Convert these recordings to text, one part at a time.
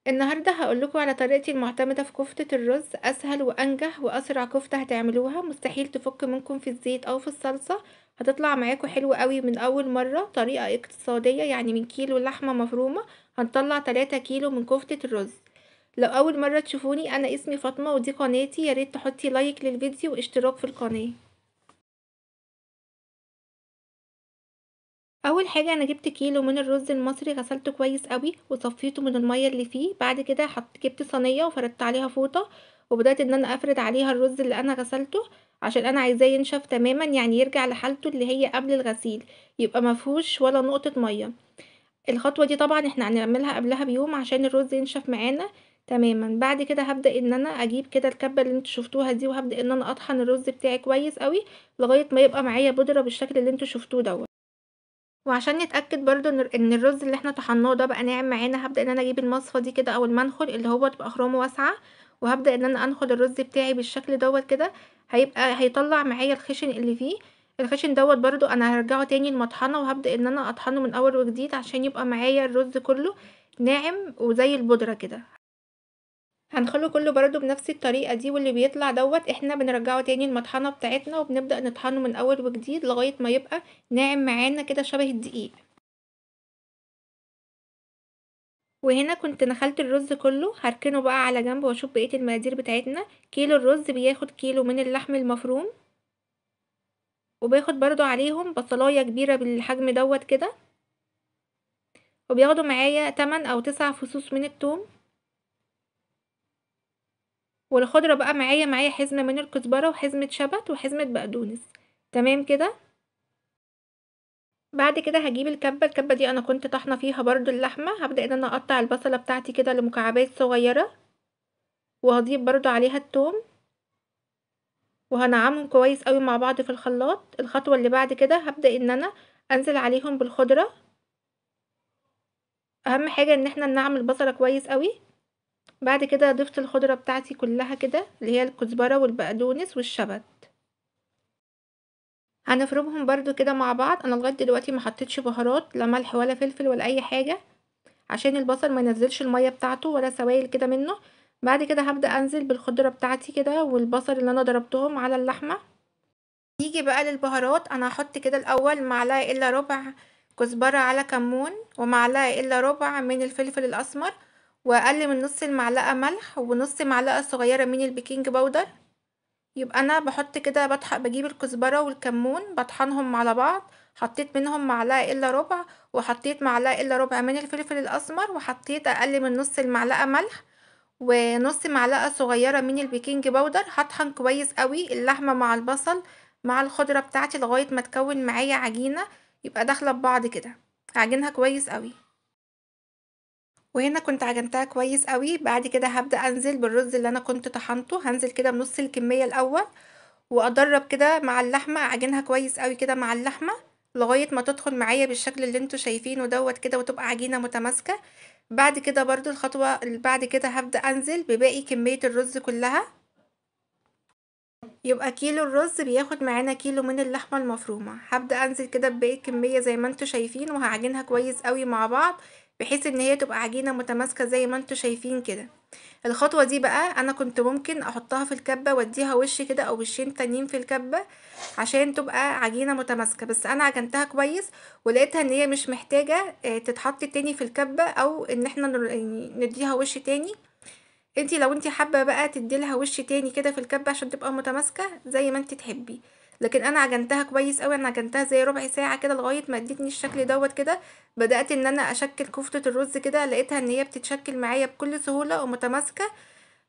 النهارده هاقول لكم على طريقتي المعتمدة في كفتة الرز، أسهل وأنجح وأسرع كفتة هتعملوها، مستحيل تفك منكم في الزيت أو في الصلصة، هتطلع معاكم حلوة أوي من أول مرة، طريقة اقتصادية يعني من كيلو لحمة مفرومة هنطلع 3 كيلو من كفتة الرز. لو أول مرة تشوفوني أنا اسمي فاطمة ودي قناتي، ياريت تحطي لايك للفيديو واشتراك في القناة. اول حاجه انا جبت كيلو من الرز المصري، غسلته كويس قوي وصفيته من الميه اللي فيه. بعد كده جبت صينيه وفردت عليها فوطه، وبدات ان انا افرد عليها الرز اللي انا غسلته، عشان انا عايزاه ينشف تماما، يعني يرجع لحالته اللي هي قبل الغسيل، يبقى مفهوش ولا نقطه ميه. الخطوه دي طبعا احنا هنعملها قبلها بيوم عشان الرز ينشف معانا تماما. بعد كده هبدا ان انا اجيب كده الكبه اللي انتوا شفتوها دي، وهبدا ان انا اطحن الرز بتاعي كويس قوي لغايه ما يبقى معايا بودره بالشكل اللي انتوا شفتوه دوت. وعشان نتأكد برضو ان الرز اللي احنا طحناه ده بقى ناعم معانا، هبدأ ان انا اجيب المصفى دي كده او المنخل اللي هو تبقى خرامه واسعة، وهبدأ ان انا انخل الرز بتاعي بالشكل دوت كده. هيطلع معايا الخشن اللي فيه. الخشن دوت برضو انا هرجعه تاني المطحنة، وهبدأ ان انا اطحنه من اول وجديد عشان يبقى معايا الرز كله ناعم وزي البودرة كده. هنخله كله برضو بنفس الطريقة دي، واللي بيطلع دوت احنا بنرجعه تاني المطحنة بتاعتنا، وبنبدأ نطحنه من اول وجديد لغاية ما يبقى ناعم معانا كده شبه الدقيق. وهنا كنت نخلت الرز كله، هركنه بقى على جنب واشوف بقية المقادير بتاعتنا. كيلو الرز بياخد كيلو من اللحم المفروم، وباخد برضو عليهم بصلاية كبيرة بالحجم دوت كده، وبياخدوا معايا 8 او 9 فصوص من الثوم. والخضرة بقى معايا حزمة من الكزبرة وحزمة شبت وحزمة بقدونس. تمام كده. بعد كده هجيب الكبة دي انا كنت طحنة فيها برضو اللحمة، هبدأ ان انا اقطع البصلة بتاعتي كده لمكعبات صغيرة، وهضيف برضو عليها الثوم، وهنعمهم كويس قوي مع بعض في الخلاط. الخطوة اللي بعد كده هبدأ ان انا انزل عليهم بالخضرة. اهم حاجة ان احنا نعمل البصلة كويس قوي. بعد كده ضفت الخضرة بتاعتي كلها كده، اللي هي الكزبرة والبقدونس والشبت. هنفرمهم برضو كده مع بعض. انا لغاية دلوقتي ما حطيتش بهارات، لا ملح ولا فلفل ولا اي حاجة، عشان البصل ما ينزلش المية بتاعته ولا سوائل كده منه. بعد كده هبدأ انزل بالخضرة بتاعتي كده والبصل اللي انا ضربتهم على اللحمة. نيجي بقى للبهارات. انا هحط كده الاول معلقه الا ربع كزبره على كمون، ومعلقه الا ربع من الفلفل الاسمر، واقل من نص المعلقه ملح، ونص معلقه صغيره من البيكنج باودر. يبقى انا بحط كده بجيب الكزبره والكمون بطحنهم على بعض. حطيت منهم معلقه الا ربع، وحطيت معلقه الا ربع من الفلفل الاسمر، وحطيت اقل من نص المعلقه ملح، ونص معلقة صغيرة من البيكنج باودر. هطحن كويس قوي اللحمة مع البصل مع الخضرة بتاعتي لغاية ما تكون معايا عجينة، يبقى داخلة ببعض كده. هعجنها كويس قوي. وهنا كنت عجنتها كويس قوي. بعد كده هبدأ انزل بالرز اللي انا كنت طحنته، هنزل كده بنص الكمية الاول، وادرب كده مع اللحمة، اعجنها كويس قوي كده مع اللحمة لغاية ما تدخل معايا بالشكل اللي انتوا شايفينه دوت كده، وتبقى عجينة متماسكة. بعد كده برضو الخطوة اللي بعد كده هبدأ انزل بباقي كمية الرز كلها. يبقى كيلو الرز بياخد معانا كيلو من اللحمة المفرومة. هبدأ انزل كده بباقي الكمية زي ما انتوا شايفين، وهعجنها كويس قوي مع بعض بحيث ان هي تبقى عجينة متماسكة زي ما انتوا شايفين كده. الخطوة دي بقى انا كنت ممكن احطها في الكبة واديها وش كده او وشين تانيين في الكبة عشان تبقى عجينة متماسكة، بس انا عجنتها كويس ولقيتها ان هي مش محتاجة تتحط تاني في الكبة، او ان احنا يعني نديها وش تاني. انتي لو انتي حابة بقى تديلها وش تاني كده في الكبة عشان تبقى متماسكة زي ما انتي تحبي. لكن انا عجنتها كويس قوي، انا عجنتها زي ربع ساعة كده لغاية ما ادتني الشكل دوت كده. بدأت ان انا اشكل كفتة الرز كده، لقيتها ان هي بتتشكل معايا بكل سهولة ومتماسكة.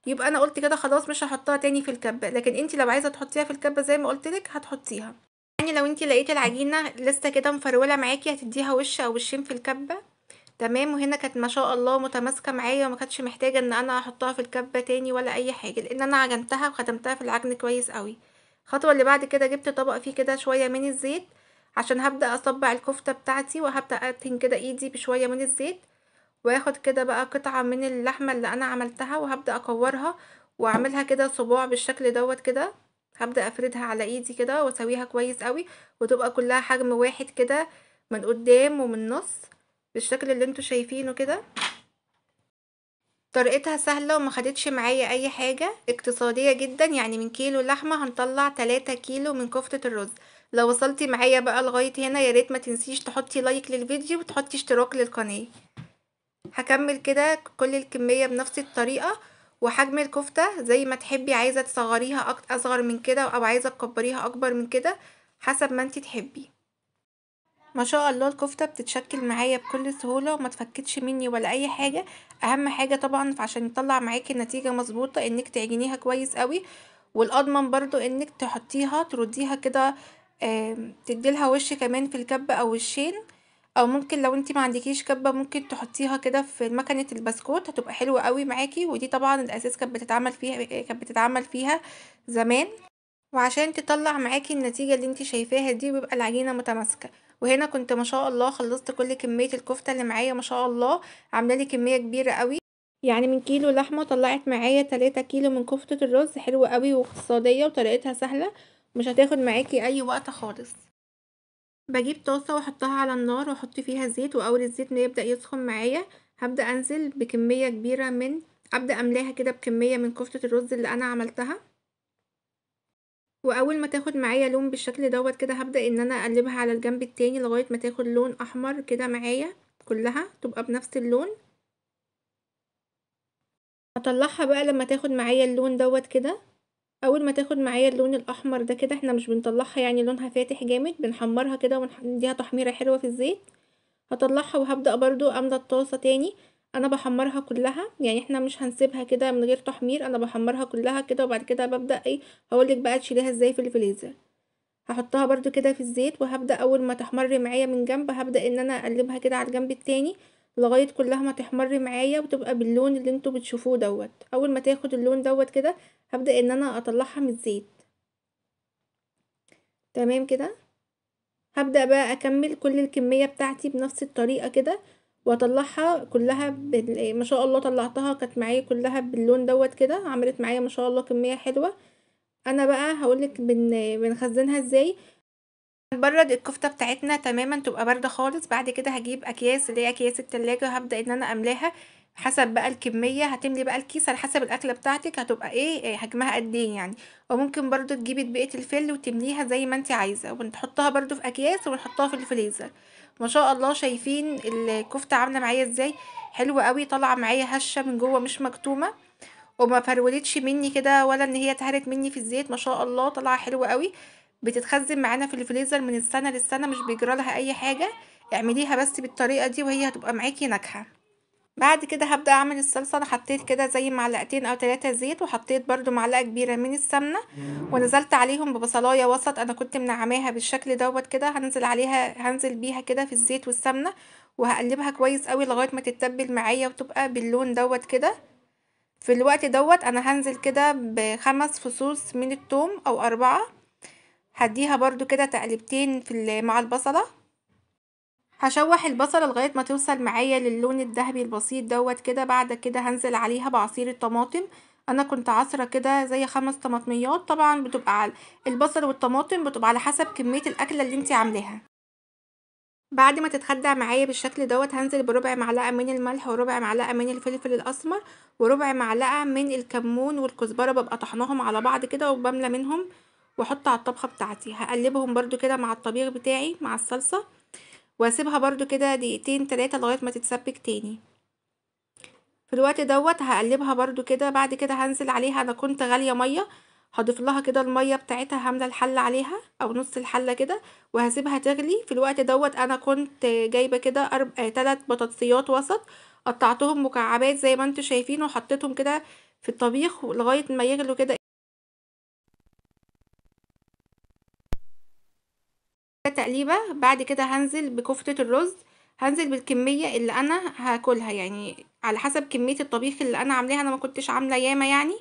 يبقى انا قلت كده خلاص مش هحطها تاني في الكبة، لكن انتي لو عايزة تحطيها في الكبة زي ما قلتلك هتحطيها. يعني لو انتي لقيتي العجينة لسه كده مفرولة معاكي هتديها وش او وشين في الكبة. تمام. وهنا كانت ما شاء الله متماسكه معايا، وما كانتش محتاجه ان انا احطها في الكبه تاني ولا اي حاجه، لان انا عجنتها وختمتها في العجن كويس قوي. الخطوه اللي بعد كده جبت طبق فيه كده شويه من الزيت، عشان هبدا اصبع الكفته بتاعتي، وهبدا ادهن كده ايدي بشويه من الزيت، واخد كده بقى قطعه من اللحمه اللي انا عملتها، وهبدا اكورها واعملها كده صباع بالشكل دوت كده. هبدا افردها على ايدي كده واسويها كويس قوي، وتبقى كلها حجم واحد كده من قدام ومن النص بالشكل اللي انتوا شايفينه كده. طريقتها سهلة وما خدتش معايا اي حاجة، اقتصادية جدا، يعني من كيلو لحمة هنطلع 3 كيلو من كفتة الرز. لو وصلتي معايا بقى لغاية هنا ياريت ما تنسيش تحطي لايك للفيديو وتحطي اشتراك للقناة. هكمل كده كل الكمية بنفس الطريقة، وحجم الكفتة زي ما تحبي، عايزة تصغريها اصغر من كده او عايزة تكبريها اكبر من كده حسب ما انتي تحبي. ما شاء الله الكفتة بتتشكل معايا بكل سهولة وما تفكتش مني ولا اي حاجة. اهم حاجة طبعا عشان يطلع معاكي النتيجة مظبوطة انك تعجنيها كويس قوي، والاضمن برضو انك تحطيها ترديها كده، تديلها وش كمان في الكبة او وشين، او ممكن لو انتي ما عندكيش كبة ممكن تحطيها كده في مكنة البسكوت، هتبقى حلوة قوي معاكي. ودي طبعا الاساس كانت بتتعمل فيها زمان، وعشان تطلع معاكي النتيجة اللي انتي شايفاها دي ويبقى العجينة متماسكة. وهنا كنت ما شاء الله خلصت كل كمية الكفتة اللي معايا، ما شاء الله عاملة لي كمية كبيرة قوي، يعني من كيلو لحمة طلعت معايا 3 كيلو من كفتة الرز. حلوة قوي واقتصادية وطريقتها سهلة، مش هتاخد معاكي اي وقت خالص. بجيب طاسة واحطها على النار واحط فيها زيت، واول الزيت ما يبدأ يسخن معايا هبدأ انزل بكمية كبيرة ابدأ املاها كده بكمية من كفتة الرز اللي انا عملتها. واول ما تاخد معايا لون بالشكل دوت كده هبدأ ان انا اقلبها على الجنب التاني لغاية ما تاخد لون احمر كده معايا، كلها تبقى بنفس اللون. هطلعها بقى لما تاخد معايا اللون دوت كده. اول ما تاخد معايا اللون الاحمر ده كده احنا مش بنطلعها يعني لونها فاتح جامد، بنحمرها كده ونديها تحميرة حلوة في الزيت. هطلعها وهبدأ برضو املى الطاسة تاني. انا بحمرها كلها، يعني احنا مش هنسيبها كده من غير تحمير، انا بحمرها كلها كده وبعد كده ببدأ هقولك بقى تشيليها ازاي في الفريزر. هحطها برضو كده في الزيت وهبدأ اول ما تحمر معايا من جنب هبدأ ان انا اقلبها كده على الجنب التاني لغاية كلها ما تحمر معايا وتبقى باللون اللي انتوا بتشوفوه دوت. اول ما تاخد اللون دوت كده هبدأ ان انا اطلعها من الزيت. تمام كده. هبدأ بقى اكمل كل الكمية بتاعتي بنفس الطريقة كده واطلعها كلها ما شاء الله طلعتها كانت معايا كلها باللون دوت كده، عملت معايا ما شاء الله كمية حلوة. انا بقى هقولك بنخزنها ازاي. هنبرد الكفتة بتاعتنا تماما تبقى باردة خالص، بعد كده هجيب اكياس اللي هي اكياس التلاجة هبدأ ان انا املاها حسب بقى الكمية. هتملي بقى الكيس على حسب الاكلة بتاعتك هتبقى ايه حجمها قد ايه يعني. وممكن برضو تجيبي بقية الفل وتمليها زي ما انت عايزة، وبنحطها برضو في اكياس وبنحطها في الفريزر. ما شاء الله شايفين الكفتة عاملة معايا ازاي، حلوة قوي، طالعة معايا هشة من جوه مش مكتومة، وما فرولتش مني كده ولا ان هي اتهرت مني في الزيت. ما شاء الله طالعه حلوه قوي، بتتخزن معانا في الفريزر من السنه للسنه مش بيجرى لها اي حاجه. اعمليها بس بالطريقه دي وهي هتبقى معاكي ناجحه. بعد كده هبدا اعمل الصلصه. انا حطيت كده زي معلقتين او 3 زيت، وحطيت برضو معلقه كبيره من السمنه، ونزلت عليهم ببصلايه وسط انا كنت منعماها بالشكل دوت كده. هنزل بيها كده في الزيت والسمنه وهقلبها كويس قوي لغايه ما تتبل معايا وتبقى باللون دوت كده. في الوقت دوت انا هنزل كده ب5 فصوص من الثوم او 4، هديها برضو كده تقلبتين مع البصلة. هشوح البصلة لغاية ما توصل معايا للون الذهبي البسيط دوت كده. بعد كده هنزل عليها بعصير الطماطم. انا كنت عصرة كده زي 5 طماطميات، طبعا بتبقى على البصل والطماطم بتبقى على حسب كمية الاكلة اللي انتي عاملاها. بعد ما تتخدع معايا بالشكل دوت هنزل بربع معلقة من الملح وربع معلقة من الفلفل الاسمر وربع معلقة من الكمون والكزبرة، ببقى طحناهم على بعض كده وبملى منهم واحط على الطبخة بتاعتي. هقلبهم برضو كده مع الطبيخ بتاعي مع الصلصة، واسيبها برضو كده دقيقتين 3 لغاية ما تتسبك تاني. في الوقت دوت هقلبها برضو كده. بعد كده هنزل عليها، انا كنت غالية مية، هضيف لها كده المية بتاعتها، هملى الحلة عليها او نص الحلة كده وهسيبها تغلي. في الوقت دوت انا كنت جايبة كده 3 بطاطسيات وسط، قطعتهم مكعبات زي ما انتوا شايفين وحطيتهم كده في الطبيخ لغاية ما يغلوا كده تقليبة. بعد كده هنزل بكفتة الرز، هنزل بالكمية اللي انا هاكلها، يعني على حسب كمية الطبيخ اللي انا عاملاها، انا ما كنتش عاملة ياما يعني.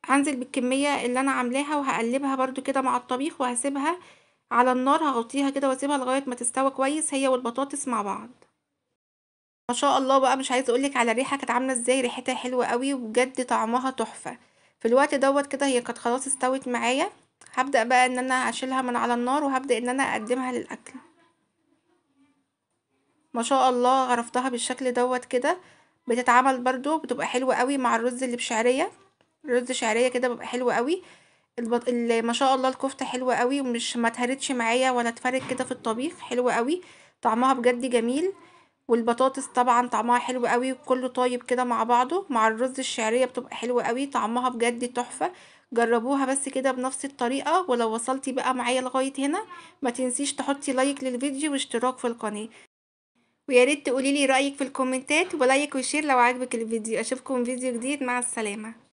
هنزل بالكمية اللي انا عاملاها وهقلبها برضو كده مع الطبيخ وهسيبها على النار، هغطيها كده واسيبها لغاية ما تستوى كويس هي والبطاطس مع بعض. ما شاء الله بقى مش عايزه اقولك على الريحه كانت عامله ازاي، ريحتها حلوه قوي وبجد طعمها تحفه. في الوقت دوت كده هي كانت خلاص استوت معايا، هبدأ بقى ان انا اشيلها من على النار وهبدأ ان انا اقدمها للاكل. ما شاء الله غرفتها بالشكل دوت كده. بتتعمل برضو بتبقى حلوة قوي مع الرز اللي بشعرية. رز شعرية كده بيبقى حلو قوي. ما شاء الله الكفتة حلوة قوي، ومش ما اتهرتش معايا ولا اتفرت كده في الطبيخ، حلوة قوي، طعمها بجد جميل. والبطاطس طبعا طعمها حلو قوي، وكله طايب كده مع بعضه مع الرز الشعرية بتبقى حلوة قوي، طعمها بجد تحفة. جربوها بس كده بنفس الطريقة. ولو وصلتي بقى معايا لغاية هنا، ما تنسيش تحطي لايك للفيديو واشتراك في القناة. ويا ريت تقولي لي رأيك في الكومنتات، ولايك وشير لو عجبك الفيديو. اشوفكم فيديو جديد، مع السلامة.